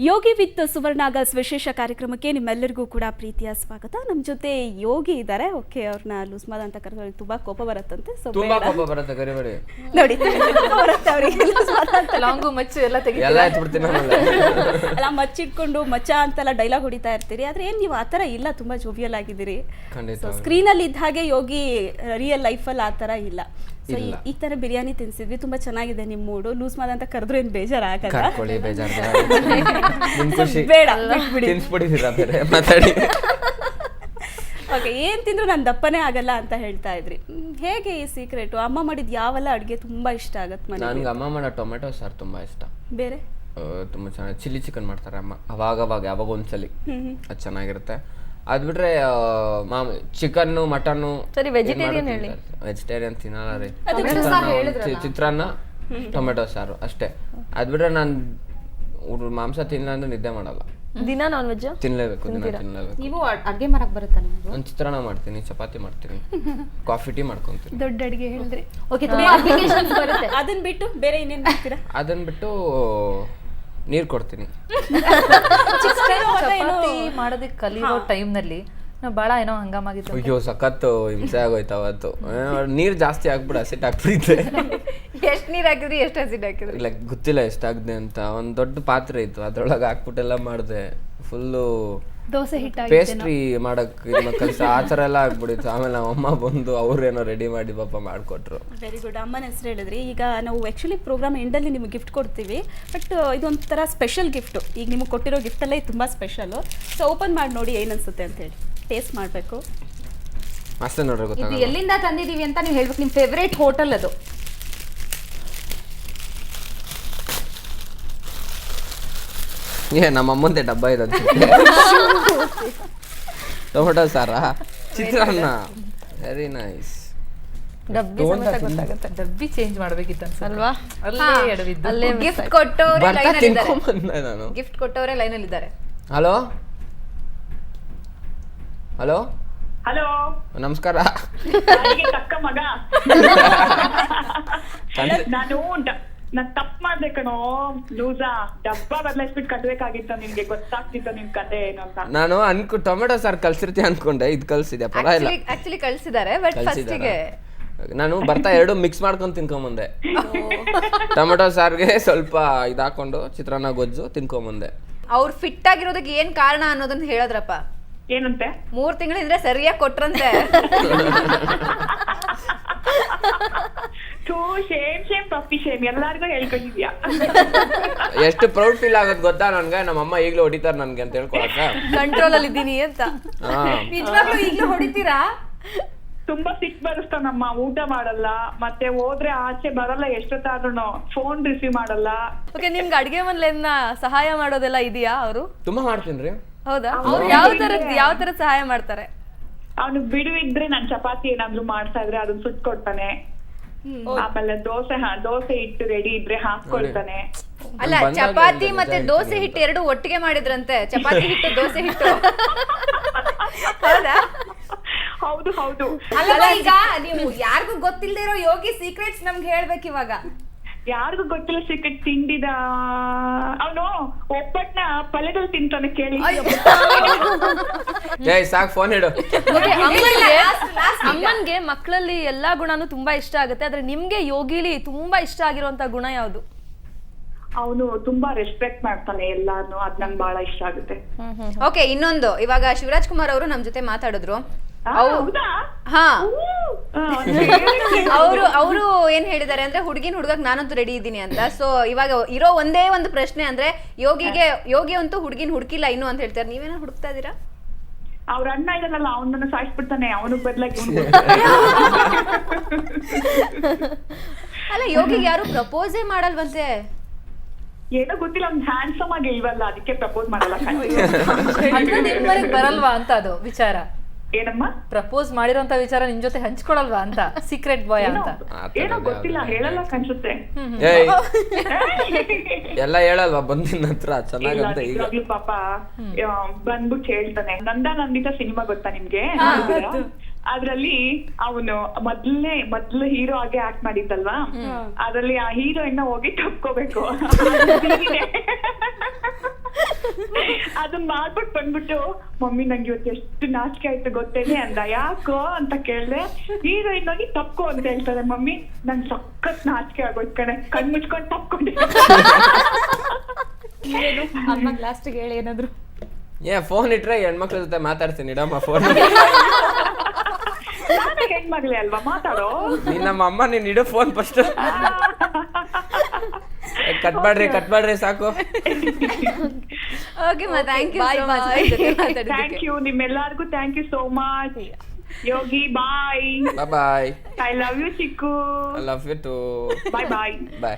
Yogi with ಸುವರ್ಣಾಗಸ್ ವಿಶೇಷ ಕಾರ್ಯಕ್ರಮಕ್ಕೆ ನಿಮ್ಮೆಲ್ಲರಿಗೂ ಕೂಡ ಪ್ರೀತಿಯ ಸ್ವಾಗತ. ನಮ್ಮ ಜೊತೆ ಯೋಗಿ ಇದ್ದಾರೆ. ಓಕೆ, ಅವ್ರನ್ನ ಲೂಸ್ಮಾದ ಅಂತ ಕರೆದ್ರೆ ತುಂಬಾ ಕೋಪ ಬರುತ್ತಂತೆ. ಸೊ ತುಂಬಾ ಕೋಪ ಬರುತ್ತೆ, ಕರಿಬೇಡಿ ನೋಡಿ ಬರುತ್ತೆ ಅವರಿಗೆ. ಲಾಂಗು ಮಚ್ಚು ಎಲ್ಲ ಅಲ್ಲ, ಮಚ್ಚಿಟ್ಕೊಂಡು ಮಚ್ಚ ಅಂತೆಲ್ಲ ಡೈಲಾಗ್ ಹೊಡಿತಾ ಇರ್ತೀರಿ. ಆದ್ರೆ ಏನ್ ನೀವು ಆತರ ಇಲ್ಲ, ತುಂಬಾ ಜೋವಿಯಲ್ ಆಗಿದ್ದೀರಿ. ಸ್ಕ್ರೀನ್ ಅಲ್ಲಿ ಇದ್ದ ಹಾಗೆ ಯೋಗಿ ರಿಯಲ್ ಲೈಫ್ ಅಲ್ಲಿ ಆತರ ಇಲ್ಲ. ಸೊ ಈ ತರ ಬಿರಿಯಾನಿ ತಿನ್ಸಿದ್ವಿ, ತುಂಬಾ ಚೆನ್ನಾಗಿದೆ ನಿಮ್ಮ ಮೂಡು. ಲೂಸ್ ಮಾದ ಅಂತ ಕರೆದ್ರು ಏನ್ ಬೇಜಾರಾಗಲ್ಲ. ಬೇಡ ಓಕೆ, ಏನ್ ತಿಂದ್ರು ನಾನು ದಪ್ಪನೇ ಆಗಲ್ಲ ಅಂತ ಹೇಳ್ತಾ ಇದ್ರಿ. ಹೇಗೆ ಈ ಸೀಕ್ರೆಟ್? ಅಮ್ಮ ಮಾಡಿದ ಯಾವೆಲ್ಲ ಅಡುಗೆ ತುಂಬಾ ಇಷ್ಟ ಆಗತ್ತೆ ಮನೆಗೆ? ನನಗೆ ಅಮ್ಮ ಮಾಡೋ ಟೊಮೆಟೊ ಸಾರು ತುಂಬಾ ಇಷ್ಟ. ಬೇರೆ ತುಂಬಾ ಚೆನ್ನಾಗಿ ಚಿಲ್ಲಿ ಚಿಕನ್ ಮಾಡ್ತಾರೆ ಅಮ್ಮ, ಅವಾಗ ಯಾವಾಗ ಒಂದ್ಸಲಿ ಅದು ಚೆನ್ನಾಗಿರುತ್ತೆ. ಅದ್ ಬಿಟ್ರೆ ಚಿಕನ್ ಮಟನ್. ಸರಿ, ವೆಜಿಟೇರಿಯನ್ ಹೇಳಿ. ವೆಜಿಟೇರಿಯನ್ ತಿನ್ನಲ್ಲ ರೀ. ಚಿತ್ರಾನ್ನ ಟೊಮೆಟೊ ಸಾರು ಅಷ್ಟೇ. ಅದ್ ಬಿಟ್ರೆ ನಾನು ಮಾಂಸ ತಿನ್ನಲ್ಲ ಅಂದ್ರೆ ನಿದ್ದೆ ಮಾಡಲ್ಲ. ದಿನ ನಾನ್ ವೆಜ್ ತಿನ್ಲೇಬೇಕು, ದಿನ ತಿನ್ಲೇಬೇಕು. ನೀವು ಅಡ್ಗೆ ಮಾಡಕ್ ಬರುತ್ತಾ ನಿಮ್ಗೆ? ನಾನು ಚಿತ್ರಾನ್ನ ಮಾಡ್ತೀನಿ, ಚಪಾತಿ ಮಾಡ್ತೀನಿ, ಕಾಫಿ ಟೀ ಮಾಡ್ಕೊಂತೀನಿ. ದೊಡ್ಡ ಅಡಿಗೆ ಹೇಳಿದ್ರಿ. ಓಕೆ, ತುಂಬಾ ಅಪ್ಲಿಕೇಶನ್ಸ್ ಬರುತ್ತೆ. ಅದನ್ನ ಬಿಟ್ಟು ಬೇರೆ ಇನ್ನೇನ್ ಮಾಡ್ತೀರಾ? ಅದನ್ನ ಬಿಟ್ಟು ನೀರ್ ಕೊಡ್ತೀನಿ. ಚಪಾತಿ ಮಾಡೋದಕ್ಕೆ ಕಲಿಯೋ ಟೈಮ್ನಲ್ಲಿ ನಾವು ಭಾಳ ಏನೋ ಹಂಗಾಮಾಗಿತ್ತು. ಅಯ್ಯೋ ಸಖತ್ತು ಹಿಂಸೆ ಆಗೋಯ್ತು ಅವತ್ತು. ನೀರ್ ಜಾಸ್ತಿ ಹಾಕ್ಬಿಟ್ಟು ಹಸಿಟ್ಟು ಹಾಕ್ಬಿಟ್ಟಿದ್ದೆ. ಎಷ್ಟು ನೀರು ಹಾಕಿದ್ರಿ, ಎಷ್ಟು ಹಸಿಟ್ಟು ಹಾಕಿದ್ರಿ? ಇಲ್ಲ ಗೊತ್ತಿಲ್ಲ ಎಷ್ಟಾಗ್ದೆ ಅಂತ. ಒಂದ್ ದೊಡ್ಡ ಪಾತ್ರೆ ಇತ್ತು, ಅದ್ರೊಳಗೆ ಹಾಕ್ಬಿಟ್ಟೆಲ್ಲ ಮಾಡಿದೆ. ಫುಲ್ಲು ದೋಸೆ ಹಿಟ್ಟು ಪೇಸ್ಟ್ರಿ ಮಾಡಕ್ ಕಲ್ಸ ಆ ಥರ ಎಲ್ಲ ಆಗ್ಬಿಡಿತ್ತು. ಆಮೇಲೆ ನಮ್ಮ ಅಮ್ಮ ಬಂದು ಅವ್ರೇನೋ ರೆಡಿ ಮಾಡಿ ಪಾಪ ಮಾಡಿಕೊಟ್ರು. Very good. ಅಮ್ಮನ ಹೆಸರು ಹೇಳಿದ್ರಿ. ಈಗ ನಾವು ಆ್ಯಕ್ಚುಲಿ ಪ್ರೋಗ್ರಾಮ್ ಎಂಡಲ್ಲಿ ನಿಮ್ಗೆ ಗಿಫ್ಟ್ ಕೊಡ್ತೀವಿ, ಬಟ್ ಇದೊಂಥರ ಸ್ಪೆಷಲ್ ಗಿಫ್ಟು. ಈಗ ನಿಮಗೆ ಕೊಟ್ಟಿರೋ ಗಿಫ್ಟಲ್ಲೇ ತುಂಬ ಸ್ಪೆಷಲು. ಸೊ ಓಪನ್ ಮಾಡಿ ನೋಡಿ ಏನು ಅನ್ಸುತ್ತೆ ಅಂತೇಳಿ ಟೇಸ್ಟ್ ಮಾಡಬೇಕು. ಅಷ್ಟೇ ನೋಡ್ರಿ, ಇದು ಗೊತ್ತಾಗ ಎಲ್ಲಿಂದ ತಂದಿದೀವಿ ಅಂತ ನೀವು ಹೇಳ್ಬೇಕು. ನಿಮ್ಮ ಫೇವ್ರೇಟ್ ಹೋಟೆಲ್ ಅದು? ನಮ್ಮ ಅಮ್ಮಂದೆ ಡಬ್ಬ ಇರೋದು. ಟೊಮೆಟೊ ಸಾರಾ, ಚಿತ್ರಾನ್ನ, ವೆರಿ ನೈಸ್. ಡಬ್ಬಿ ಸಮೇತ ಗೊತ್ತಾಗುತ್ತೆ. ಡಬ್ಬಿ ಚೇಂಜ್ ಮಾಡ್ಬೇಕಿತ್ತು ಅಲ್ವಾ? ಅಲ್ಲೇ ಗಿಫ್ಟ್ ಕೊಟ್ಟವ್ರೆ ಲೈನಲ್ಲಿ ಇದ್ದಾರೆ. ನಾನು ಗಿಫ್ಟ್ ಕೊಟ್ಟವ್ರೆ ಲೈನಲ್ಲಿ ಇದ್ದಾರೆ. ಹಲೋ ಹಲೋ ಹಲೋ, ನಮಸ್ಕಾರ. ತಕ್ಕ ಮಗ ನಾನ್ ತಪ್ಪು ಮಾಡ್ದೆ ಕಣೋ ಲೂಸಾ. ಡಬ್ಬ ಬದಲಾಯಿಸ್ಬಿಟ್ಟು ಕಟ್ಬೇಕಾಗಿತ್ತು. ನಿನ್ಗೆ ಗೊತ್ತಾಗ್ತಿತ್ತು ನಿನ್ ಕತೆ ಏನು ಅಂತ. ನಾನು ಟೊಮೆಟೊ ಸಾರು ಕಲ್ಸಿರ್ತಿ ಅನ್ಕೊಂಡೆ. ಇದು ಕಲ್ಸಿದ್ಯಾ? ಪರವಾಗಿಲ್ಲ, ಆಕ್ಚುಲಿ ಕಳ್ಸಿದ್ದಾರೆ. ಬಟ್ ಫಸ್ಟಿಗೆ ನಾನು ಬರ್ತಾ ಎರಡು ಮಿಕ್ಸ್ ಮಾಡ್ಕೊಂಡು ತಿನ್ಕೊಂಬಂದೆ. ಟೊಮೆಟೊ ಸಾರ್ಗೆ ಸ್ವಲ್ಪ ಇದು ಹಾಕೊಂಡು ಚಿತ್ರಾನ್ನ ಗೊಜ್ಜು ತಿನ್ಕೊಂಬಂದೆ. ಅವ್ರು ಫಿಟ್ ಆಗಿರೋದಕ್ಕೆ ಏನ್ ಕಾರಣ ಅನ್ನೋದನ್ನ ಹೇಳದ್ರಪ್ಪ. ಏನಂತೆ? 3 ತಿಂಗಳಿಂದ್ರೆ ಸರಿಯಾಗಿ ಕೊಟ್ರಂತೆ. ಶೇಮ್ ಪಪ್ಪಿ ಶೇಮ್ ಎಲ್ಲಾರ್ಗು ಹೇಳ್ಕೊಂಡಿದ್ಯಾ? ಎಷ್ಟು ಪ್ರೌಡ್ ಫೀಲ್ ಆಗೋದು ಗೊತ್ತಾ ನನ್ಗೆ. ನಮ್ಮಮ್ಮ ಈಗ್ಲೂ ಹೊಡಿತಾರ ನನ್ಗೆ ಅಂತ ಹೇಳ್ಕೊಳಕ. ಕಂಟ್ರೋಲ್ ಅಲ್ಲಿ ಇದ್ದೀನಿ ಅಂತ. ನಿಜವಾಗ್ಲೂ ಈಗ್ಲೂ ಹೊಡಿತೀರಾ? ತುಂಬಾ ಸಿಟ್ ಬರುಸ್ತಾನಮ್ಮ. ಊಟ ಮಾಡಲ್ಲ, ಮತ್ತೆ ಹೋದ್ರೆ ಆಚೆ ಬರಲ್ಲ. ಎಷ್ಟೊತ್ತಾದ್ರೂ ಫೋನ್ ರಿಸೀವ್ ಮಾಡಲ್ಲ. ಓಕೆ, ನಿಮ್ಗೆ ಅಡ್ಗೆ ಮನೇಲಿಂದ ಸಹಾಯ ಮಾಡೋದೆಲ್ಲ ಇದೆಯಾ? ಅವರು ತುಂಬಾ ಮಾಡ್ತೀನಿ. ಹೌದಾ? ಯಾವ ತರದ ಸಹಾಯ ಮಾಡ್ತಾರೆ? ಅವನು ಬಿಡುವಿದ್ರೆ ನಾನ್ ಚಪಾತಿ ಏನಾದ್ರು ಮಾಡ್ತಾ ಇದ್ರೆ ಅದನ್ನ ಸುಟ್ಕೊಡ್ತಾನೆ. ಆಮೇಲೆ ದೋಸೆ ಹಿಟ್ಟು ರೆಡಿ ಇದ್ರೆ ಹಾಕೊಳ್ತಾನೆ. ಅಲ್ಲ, ಚಪಾತಿ ಮತ್ತೆ ದೋಸೆ ಹಿಟ್ಟು ಎರಡು ಒಟ್ಟಿಗೆ ಮಾಡಿದ್ರಂತೆ. ಚಪಾತಿ ಹಿಟ್ಟು, ದೋಸೆ ಹಿಟ್ಟು. ಹೌದಾ? ಹೌದು ಹೌದು. ಅಲ್ಲ, ಈಗ ನೀವು ಯಾರಿಗೂ ಗೊತ್ತಿಲ್ಲದೆ ಇರೋ ಯೋಗಿ ಸೀಕ್ರೆಟ್ಸ್ ನಮ್ಗೆ ಹೇಳ್ಬೇಕು ಇವಾಗ. ಯಾರಿಗೂ ಗೊತ್ತಿಲ್ಲ ಸೀಕ್ರೆಟ್. ತಿಂಡಿದ ಅವನು ಒಬ್ಬಟ್ನ ಪಲ್ಯದಲ್ಲಿ ತಿಂತಾನೆ, ಕೇಳಿ. ಸಾಕು, ಫೋನ್ ಇಡು. ಅಮ್ಮನ್ಗೆ ಮಕ್ಕಳಲ್ಲಿ ಎಲ್ಲಾ ಗುಣನೂ ತುಂಬಾ ಇಷ್ಟ ಆಗುತ್ತೆ. ಆದ್ರೆ ನಿಮ್ಗೆ ಯೋಗಿಲಿ ತುಂಬಾ ಇಷ್ಟ ಆಗಿರುವಂತ ಗುಣ ಯಾವ್ದು? ಅವನು ತುಂಬಾ ರೆಸ್ಪೆಕ್ಟ್ ಮಾಡ್ತಾನೆ ಎಲ್ಲಾರ್ನು. ಅದ್ ನಂಗೆ ಬಹಳ ಇಷ್ಟ ಆಗುತ್ತೆ. ಓಕೆ, ಇನ್ನೊಂದು, ಇವಾಗ ಶಿವರಾಜ್ ಕುಮಾರ್ ಅವರು ನಮ್ ಜೊತೆ ಮಾತಾಡಿದ್ರು. ಅವರು ಏನ್ ಹೇಳಿದ್ದಾರೆ ಅಂದ್ರೆ, ಹುಡುಗಕ್ ನಾನಂತೂ ರೆಡಿ ಇದ್ದೀನಿ ಅಂತ. ಸೊ ಇವಾಗ ಇರೋ ಒಂದೇ ಒಂದು ಪ್ರಶ್ನೆ ಅಂದ್ರೆ, ಯೋಗಿ ಅಂತೂ ಹುಡುಗಿನ ಹುಡುಕಿಲ್ಲ ಇನ್ನು ಅಂತ ಹೇಳ್ತಾರೆ. ನೀವೇನ ಹುಡುಕ್ತಾ ಇದೀರಾ? ಅವ್ರ ಅಣ್ಣ ಇದನ್ನಲ್ಲ, ಅವನನ್ನ ಸಾಯಿಸ್ಬಿಡ್ತಾನೆ. ಅವನು ಬದ್ಲಾಗಿ ಅಲ್ಲ, ಯೋಗಿಗೆ ಯಾರು ಪ್ರಪೋಸೇ ಮಾಡಲ್ವಂತೆ. ಏನೋ ಗೊತ್ತಿಲ್ಲ, ಅವ್ನು ಹ್ಯಾಂಡ್ಸಮ್ ಆಗಿ ಇಲ್ವಲ್ಲ, ಅದಕ್ಕೆ ಪ್ರಪೋಸ್ ಮಾಡಲ್ಲ. ಬರಲ್ವಾ ಅಂತ ಅದು ವಿಚಾರ? ಏನಮ್ಮ? ಪ್ರಪೋಸ್ ಮಾಡಿರೋಂತ ವಿಚಾರ ನಿಮ್ ಜೊತೆ ಹಂಚ್ಕೊಳಲ್ವಾ ಅಂತ? ಸೀಕ್ರೆಟ್ ಬಾಯ್ ಅಂತ ಏನೋ ಗೊತ್ತಿಲ್ಲ, ಹೇಳಲ್ಲ ಅನ್ಸುತ್ತೆ. ಎಲ್ಲ ಹೇಳಲ್ವಾ ಬಂದಿನ ಹತ್ರ? ಚೆನ್ನಾಗಂತ ಈಗ ಪಾಪ ಬಂದ್ಬಿಟ್ಟು ಹೇಳ್ತಾನೆ. ನಂದಿತ ಸಿನಿಮಾ ಗೊತ್ತಾ ನಿಮ್ಗೆ? ಅದ್ರಲ್ಲಿ ಅವನು ಮೊದ್ಲು ಹೀರೋ ಆಗಿ ಆಕ್ಟ್ ಮಾಡಿದ್ದಲ್ವಾ, ಅದ್ರಲ್ಲಿ ಆ ಹೀರೋಯಿನ್ ಹೋಗಿ ತಪ್ಕೋಬೇಕು. ಅದನ್ನ ಮಾಡ್ಬಿಟ್ಟು ಬಂದ್ಬಿಟ್ಟು ಮಮ್ಮಿ ನಂಗೆ ಇವತ್ತು ಎಷ್ಟು ನಾಚಿಕೆ ಆಯ್ತು ಗೊತ್ತೇನೆ ಅಂದ. ಯಾಕೋ ಅಂತ ಕೇಳ್ದೆ. ಹೀರೋಯಿನ್ ಹೋಗಿ ತಪ್ಕೋ ಅಂತ ಹೇಳ್ತಾರೆ. ಮಮ್ಮಿ ನಂಗೆ ಸಖತ್ ನಾಚಿಕೆ ಆಗೋಯ್ತು ಕಣೆ, ಕಣ್ ಮುಚ್ಕೊಂಡು ತಪ್ಕೊಂಡೆ. ಅಮ್ಮ ಲಾಸ್ಟಿಗೆ ಹೇಳಿ ಏನಾದ್ರು. ಫೋನ್ ಇಟ್ರೆ ಹೆಣ್ಮಕ್ಳ ಜೊತೆ ಮಾತಾಡ್ತೀನಿ, ಇಡಮ್ಮ ಫೋನ್. ನಾನೇ ಹೆಣ್ಮಗ್ಳೆ ಅಲ್ವಾ, ಮಾತಾಡೋ. ನೀನ್ ನಮ್ಮ ಅಮ್ಮ, ನೀನ್ ಇಡೋ ಫೋನ್ ಫಸ್ಟ್. ಕಟ್ ಮಾಡ್ರಿ ಸಾಕು. ಓಕೆ ಮಾ, thank you so much. Thank you ನಿಮ್ಮೆಲ್ಲರಿಗೂ, thank you so much. Yogi bye. Bye. I love you Chikku. I love you too. Bye bye. Bye.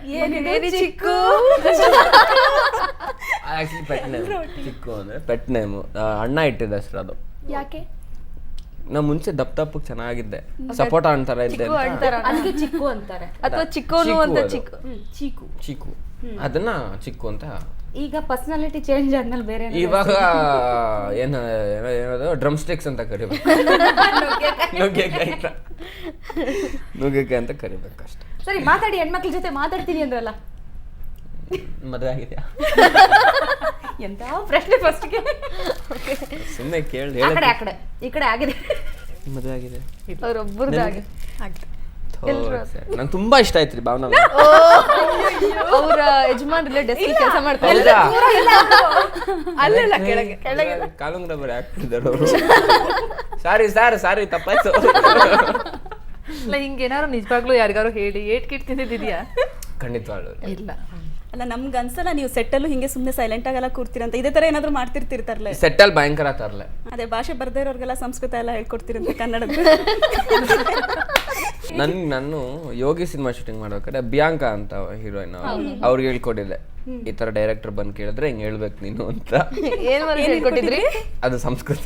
Chikku actually pet name Chikku ಅಂದ್ರೆ ಪೆಟ್ ನೇಮು, ಅಣ್ಣ ಇಟ್ಟಿದ್ದ ಹೆಸರು ಅದು. ಯಾಕೆ? ನಾ ಮುಂಚೆ ದಪ್ಪಕ್ಕೆ ಚೆನ್ನಾಗಿದ್ದೆ, ಸಪೋಟ ಅಂತಾರ ಇದ್ದೆ ಅಂತ. ಅದಕ್ಕೆ ಚಿಕ್ಕು ಅಂತಾರೆ ಅಥವಾ ಚಿಕ್ಕೋನು ಅಂತ ಚಿಕ್ಕು ಅದು. ಚೀಕು. ಚಿಕ್ಕು ಅದನ್ನ ಚಿಕ್ಕು ಅಂತ. ಈಗ ಪರ್ಸನಾಲಿಟಿ ಚೇಂಜ್ ಆದ್ಮೇಲೆ ಬೇರೆ ಇವಾಗ ಏನದು ಡ್ರಮ್ ಸ್ಟಿಕ್ಸ್ ಅಂತ ಕರಿಬೇಕು. ನುಗ್ಗೆಕಾಯಿ ಅಂತ ಕರಿಬೇಕು ಅಷ್ಟೇ. ಸರಿ, ಮಾತಾಡಿ. ಹೆಣ್ಮಕ್ಳ ಜೊತೆ ಮಾತಾಡ್ತೀನಿ ಅಂದ್ರಲ್ಲ, ಮದುವೆ ಆಗಿದ್ಯಾ? ಎಂತ ಪ್ರಶ್ನೆ ಫಸ್ಟ್ಗೆ. ಸುಮ್ಮನೆ ಕೇಳಿ. ಆ ಕಡೆ ಈ ಕಡೆ ಆಗಿದೆ. ಮದುವೆ ಆಗಿದೆ ಅವ್ರೊಬ್ಬರದಾಗಿ ನಂಗೆ ತುಂಬಾ ಇಷ್ಟ ಆಯ್ತ್ರಿ ಭಾವನಾ. ಅವ್ರ ಯಜಮಾನ್ರಲ್ಲೇ ಡೆಸ್ಕ್ ಕೆಲಸ ಮಾಡ್ತಾರೆ. ಅಲ್ಲೆಲ್ಲ ಕೆಳಗೆ ಕಾಲುಂಗ್ರ ಬರೀ ಹಾಕ್ತಿದ್ದಾರೆ ಅವರು. ಸಾರಿ ತಪ್ಪಾಯ್ತು. ಇಲ್ಲ ಹಿಂಗೇನಾರು ನಿಜವಾಗ್ಲೂ ಯಾರಿಗಾರು ಹೇಳಿ ಏಟ್ ಕಿಟ್ ತಿಂದಿದ್ಯಾ? ಖಂಡಿತವಾಗ್ಲು ಇಲ್ಲ. ಅಲ್ಲ ನಮ್ಗೆ ಅನ್ಸಲ್ಲ ನೀವು ಸೆಟ್ಟಲ್ಲೂ ಹಿಂಗೆ ಸುಮ್ಮನೆ ಸೈಲೆಂಟ್ ಆಗೆಲ್ಲ ಕೂರ್ತೀರಂತ. ಇದೇ ತರ ಏನಾದ್ರು ಮಾಡ್ತಿರ್ತಿರ್ತಾರಲ್ಲ. ಸೆಟ್ಟಲ್ ಭಯಂಕರ ತರ್ಲೆ. ಅದೇ ಭಾಷೆ ಬರ್ದೇ ಇರೋರ್ಗೆಲ್ಲ ಸಂಸ್ಕೃತ ಎಲ್ಲ ಹೇಳ್ಕೊಡ್ತಿರಂತೆ ಕನ್ನಡದ. ನಾನು ಯೋಗಿ ಸಿನಿಮಾ ಶೂಟಿಂಗ್ ಮಾಡ್ಬೇಕಾದ್ರೆ ಬಿಯಾಂಕಾ ಅಂತ ಹೀರೋಯಿನ್ ಅವ್ರಿಗೆ ಹೇಳ್ಕೊಟ್ಟಿದ್ದೆ, ಈ ತರ ಡೈರೆಕ್ಟರ್ ಬಂದ್ ಕೇಳಿದ್ರೆ ಹಿಂಗ್ ಹೇಳ್ಬೇಕು ನೀನು ಅಂತ. ಏನ್ ಹೇಳ್ಕೊಟ್ಟಿದ್ರಿ? ಅದು ಸಂಸ್ಕೃತ.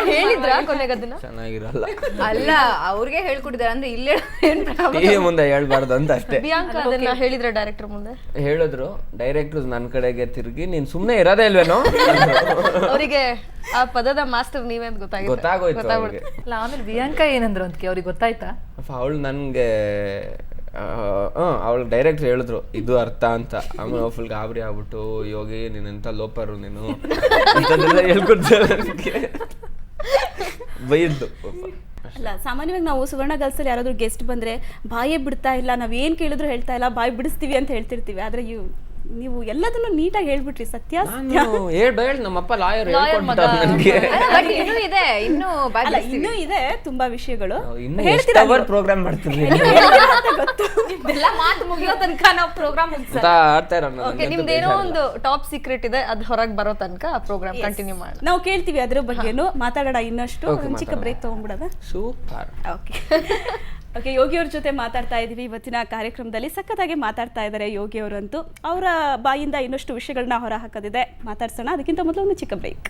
ಹೇಳಿದ್ರ ಕೊನೆಗೆ ಅದನ್ನ? ಚೆನ್ನಾಗಿರಲ್ಲ. ಅಲ್ಲ, ಅವ್ರಿಗೆ ಹೇಳ್ಕೊಟ್ಟಿದ್ದಾರೆ ಅಂದ್ರೆ ಇಲ್ಲೇ ಏನ್ ಟಿವಿ ಮುಂದೆ ಹೇಳ್ಬಾರ್ದು ಅಂತ ಅಷ್ಟೇ. ಬಿಯಾಂಕಾ ಅದನ್ನ ಹೇಳಿದ್ರ ಡೈರೆಕ್ಟರ್ ಮುಂದೆ? ಹೇಳಿದ್ರು. ಡೈರೆಕ್ಟರ್ ನನ್ ಕಡೆಗೆ ತಿರುಗಿ ನೀನ್ ಸುಮ್ನೆ ಇರೋದೇ ಇಲ್ವೇನೋ. ಅವರಿಗೆ ಆ ಪದದ ಮಾಸ್ಟರ್ ನೀವೇ ಅಂತ ಗೊತ್ತಾಗೋಯ್ತು ಅವ್ರಿಗೆ. ಅಲ್ಲ ಆಮೇಲೆ ಬಿಯಾಂಕಾ ಏನಂದ್ರು ಅಂತ ಅವ್ರಿಗೆ ಗೊತ್ತಾಯ್ತಾ? ಅವಳು ನನ್ಗೆ ಅವಳು ಡೈರೆಕ್ಟರ್ ಹೇಳಿದ್ರು ಇದು ಅರ್ಥ ಅಂತ. ಆಮೇಲೆ ಫುಲ್ ಗಾಬರಿ ಆಗ್ಬಿಟ್ಟು, ಯೋಗಿ ನೀನೆಂತ ಲೋಪರು ನೀನು ಅಂತದೆಲ್ಲ ಹೇಳ್ಕೊಡ್ತಾರೆ ನನಗೆ, ಬೈದ್ದು. ಅಲ್ಲ ಸಾಮಾನ್ಯವಾಗಿ ನಾವು ಸುವರ್ಣ ಗರ್ಲ್ಸಲ್ಲಿ ಯಾರಾದ್ರೂ ಗೆಸ್ಟ್ ಬಂದ್ರೆ ಬಾಯೇ ಬಿಡ್ತಾ ಇಲ್ಲ, ನಾವೇನ್ ಕೇಳಿದ್ರು ಹೇಳ್ತಾ ಇಲ್ಲ, ಬಾಯಿ ಬಿಡಿಸ್ತೀವಿ ಅಂತ ಹೇಳ್ತಿರ್ತೀವಿ. ಆದ್ರೆ ನೀವು ಎಲ್ಲದನ್ನು ನೀಟಾಗಿ ಹೇಳ್ಬಿಟ್ರಿ. ಸತ್ಯ ನಮ್ಮಪ್ಪ ಲಾಯರ್ ನನಗೆ. ಇನ್ನೂ ಇದೆ, ಇನ್ನೂ ಇದೆ ತುಂಬಾ ವಿಷಯಗಳು. ಪ್ರೋಗ್ರಾಮ್ ಮಾಡ್ತೀವಿ ಗೊತ್ತು. ಮಾತು ಮುಗಿಯೋ ತನಕ ನಾವು ಪ್ರೋಗ್ರಾಮ್ ನಿಮ್ದೇನೋ ಒಂದು ಟಾಪ್ ಸೀಕ್ರೆಟ್ ಇದೆ, ಅದು ಹೊರಗೆ ಬರೋ ತನಕ ಆ ಪ್ರೋಗ್ರಾಮ್ ಕಂಟಿನ್ಯೂ ಮಾಡಿ ನಾವು ಕೇಳ್ತೀವಿ ಅದ್ರ ಬಗ್ಗೆನು ಮಾತಾಡೋಣ. ಇನ್ನಷ್ಟು ಒಂದು ಚಿಕ್ಕ ಬ್ರೇಕ್ ತಗೊಂಡ್ಬಿಡೋದ? ಸೂಪರ್. ಓಕೆ, ಯೋಗಿ ಅವ್ರ ಜೊತೆ ಮಾತಾಡ್ತಾ ಇದೀವಿ ಇವತ್ತಿನ ಕಾರ್ಯಕ್ರಮದಲ್ಲಿ. ಸಖತ್ತಾಗಿ ಮಾತಾಡ್ತಾ ಇದ್ದಾರೆ ಯೋಗಿ ಅವರಂತೂ. ಅವರ ಬಾಯಿಂದ ಇನ್ನಷ್ಟು ವಿಷಯಗಳನ್ನ ಹೊರ ಹಾಕೋದಿದೆ, ಮಾತಾಡ್ಸೋಣ. ಅದಕ್ಕಿಂತ ಮೊದಲು ಒಂದು ಚಿಕ್ಕ ಬ್ರೇಕ್.